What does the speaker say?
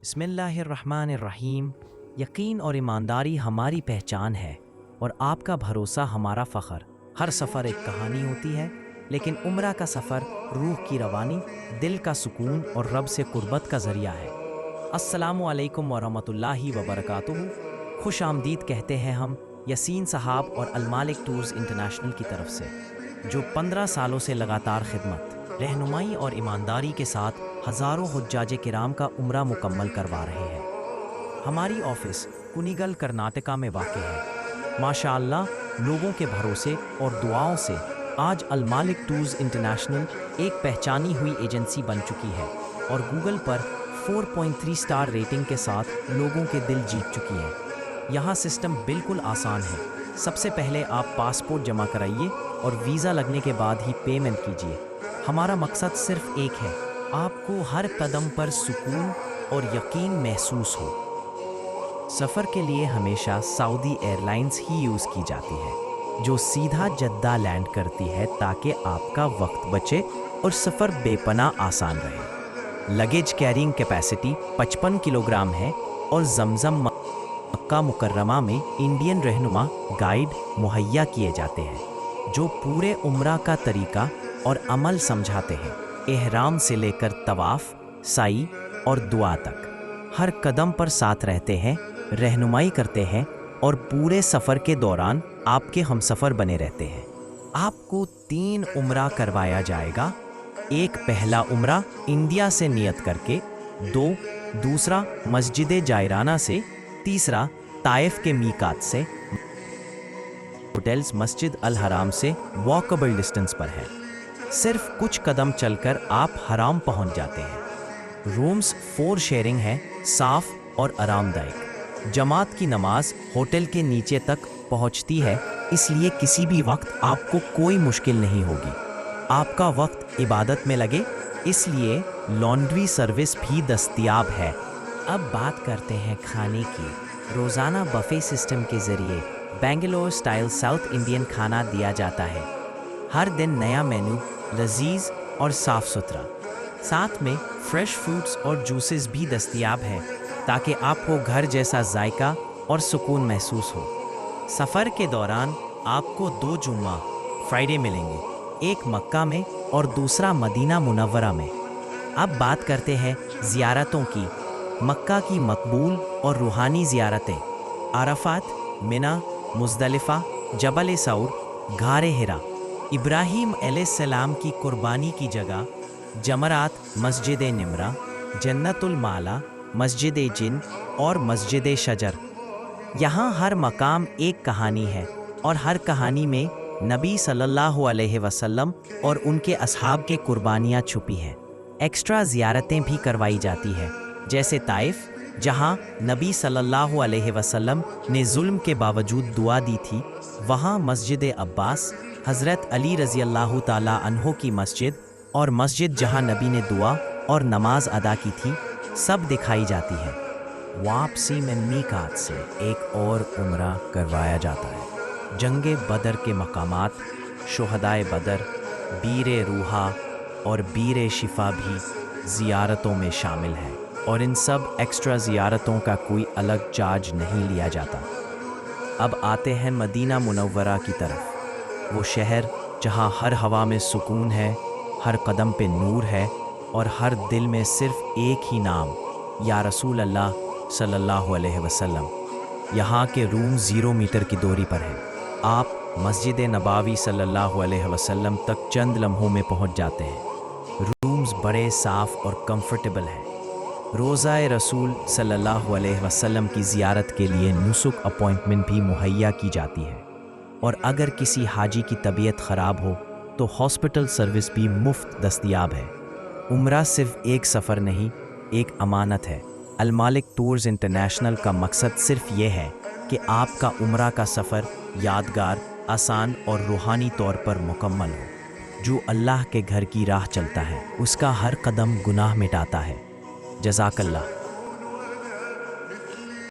बिस्मिल्लाहिर्रहमानिर्रहीम। यकीन और ईमानदारी हमारी पहचान है और आपका भरोसा हमारा फ़ख्र। हर सफ़र एक कहानी होती है, लेकिन उम्रा का सफ़र रूह की रवानी, दिल का सुकून और रब से कुर्बत का ज़रिया है। अस्सलामु अलैकुम वरहमतुल्लाहि वबरकातुहू। खुश आमदीद कहते हैं हम यासीन साहब और अलमालिक टूर्स इंटरनेशनल की तरफ से, जो 15 सालों से लगातार खिदमत, रहनुमाई और ईमानदारी के साथ हज़ारों हुज्जाज किराम का उम्रा मुकम्मल करवा रहे हैं। हमारी ऑफिस कुनिगल कर्नाटका में वाक़ है। माशाअल्लाह, लोगों के भरोसे और दुआओं से आज अलमालिक टूर्स इंटरनेशनल एक पहचानी हुई एजेंसी बन चुकी है और गूगल पर 4.3 स्टार रेटिंग के साथ लोगों के दिल जीत चुकी है। यहाँ सिस्टम बिल्कुल आसान है। सबसे पहले आप पासपोर्ट जमा कराइए और वीज़ा लगने के बाद ही पेमेंट कीजिए। हमारा मकसद सिर्फ एक है, आपको हर कदम पर सुकून और यकीन महसूस हो। सफ़र के लिए हमेशा सऊदी एयरलाइंस ही यूज़ की जाती है, जो सीधा जद्दा लैंड करती है ताकि आपका वक्त बचे और सफ़र बेपनाह आसान रहे। लगेज कैरिंग कैपेसिटी 55 किलोग्राम है और जमजम मक्का मुकर्रमा में इंडियन रहनुमा गाइड मुहैया किए जाते हैं, जो पूरे उम्रा का तरीका और अमल समझाते हैं। एहराम से लेकर तवाफ़, साई और दुआ तक हर कदम पर साथ रहते हैं, रहनुमाई करते हैं और पूरे सफ़र के दौरान आपके हमसफ़र बने रहते हैं। आपको 3 उम्रा करवाया जाएगा। एक पहला उम्रा इंडिया से नियत करके, 2 दूसरा मस्जिद जायराना से, तीसरा ताइफ के मीकात से। होटल्स मस्जिद अल हराम से वॉकेबल डिस्टेंस पर है। सिर्फ कुछ कदम चलकर आप हराम पहुंच जाते हैं। रूम्स 4 शेयरिंग है, साफ और आरामदायक। जमात की नमाज होटल के नीचे तक पहुंचती है, इसलिए किसी भी वक्त आपको कोई मुश्किल नहीं होगी। आपका वक्त इबादत में लगे, इसलिए लॉन्ड्री सर्विस भी दस्तयाब है। अब बात करते हैं खाने की। रोज़ाना बफे सिस्टम के ज़रिए बेंगलोर स्टाइल साउथ इंडियन खाना दिया जाता है। हर दिन नया मेन्यू, लजीज और साफ़ सुथरा। साथ में फ्रेश फ्रूट्स और जूसेस भी दस्तयाब हैं, ताकि आपको घर जैसा जायका और सुकून महसूस हो। सफ़र के दौरान आपको 2 जुम्मा फ्राइडे मिलेंगे, एक मक्का में और दूसरा मदीना मुनव्वरा में। अब बात करते हैं ज़ियारतों की। मक्का की मकबूल और रूहानी ज़ियारतें, अरफात, मिना, मुज़दलिफ़ा, जबल सऊर, घारे हिरा, इब्राहीम अलैहिस्सलाम की कुर्बानी की जगह, जमरात, मस्जिद निमरा, जन्नतुल माला, मस्जिद जिन और मस्जिद शजर। यहाँ हर मकाम एक कहानी है और हर कहानी में नबी सल्लल्लाहु अलैहि वसल्लम और उनके असहाब के कुर्बानियाँ छुपी हैं। एक्स्ट्रा ज़ियारतें भी करवाई जाती है, जैसे ताइफ, जहाँ नबी सल्लल्लाहु अलैहि वसल्लम ने जुल्म के बावजूद दुआ दी थी। वहाँ मस्जिद अब्बास, हज़रत अली रज़ी अल्लाह ताला अन्हो की मस्जिद और मस्जिद जहाँ नबी ने दुआ और नमाज अदा की थी, सब दिखाई जाती है। वापसी में मीकात से एक और उम्रा करवाया जाता है। जंगे बदर के मकामात, शुहदाए बदर, बीरे रूहा और बीरे शिफा भी ज़ियारतों में शामिल हैं और इन सब एक्स्ट्रा ज़ियारतों का कोई अलग चार्ज नहीं लिया जाता। अब आते हैं मदीना मुनव्वरा की तरफ, वो शहर जहाँ हर हवा में सुकून है, हर कदम पे नूर है और हर दिल में सिर्फ एक ही नाम, या रसूल अल्लाह सल्लल्लाहु अलैहि वसल्लम। यहाँ के रूम 0 मीटर की दूरी पर हैं। आप मस्जिद नबावी सल्लल्लाहु अलैहि वसल्लम तक चंद लम्हों में पहुँच जाते हैं। रूम्स बड़े साफ़ और कंफर्टेबल हैं। रोज़ाए रसूल सल्लल्लाहु अलैहि वसल्लम की ज़ियारत के लिए नुसुक अपॉइंटमेंट भी मुहैया की जाती है और अगर किसी हाजी की तबीयत ख़राब हो तो हॉस्पिटल सर्विस भी मुफ्त दस्तयाब है। उम्रा सिर्फ एक सफ़र नहीं, एक अमानत है। अलमालिक टूर्स इंटरनेशनल का मकसद सिर्फ ये है कि आपका उम्रा का सफ़र यादगार, आसान और रूहानी तौर पर मुकम्मल हो। जो अल्लाह के घर की राह चलता है, उसका हर कदम गुनाह मिटाता है। जज़ाकल्लाह।